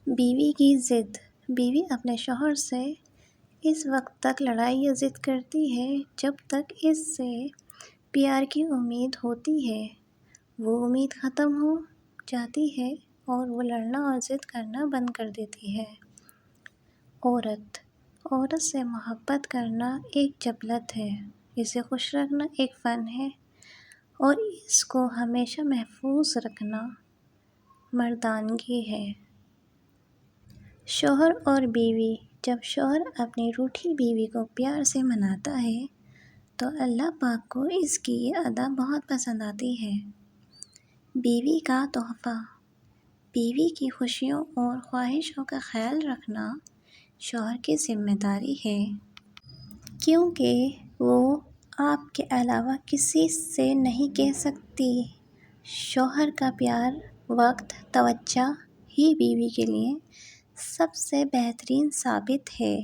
بیوی کی ضد۔ بیوی اپنے شوہر سے اس وقت تک لڑائی یا ضد کرتی ہے جب تک اس سے پیار کی امید ہوتی ہے۔ وہ امید ختم ہو جاتی ہے اور وہ لڑنا اور ضد کرنا بند کر دیتی ہے۔ عورت سے محبت کرنا ایک جبلت ہے، اسے خوش رکھنا ایک فن ہے اور اس کو ہمیشہ محفوظ رکھنا مردانگی ہے۔ شوہر اور بیوی۔ جب شوہر اپنی روٹھی بیوی کو پیار سے مناتا ہے تو اللہ پاک کو اس کی یہ ادا بہت پسند آتی ہے۔ بیوی کا تحفہ۔ بیوی کی خوشیوں اور خواہشوں کا خیال رکھنا شوہر کی ذمہ داری ہے، کیونکہ وہ آپ کے علاوہ کسی سے نہیں کہہ سکتی۔ شوہر کا پیار، وقت، توجہ ہی بیوی کے لیے سب سے بہترین ثابت ہے۔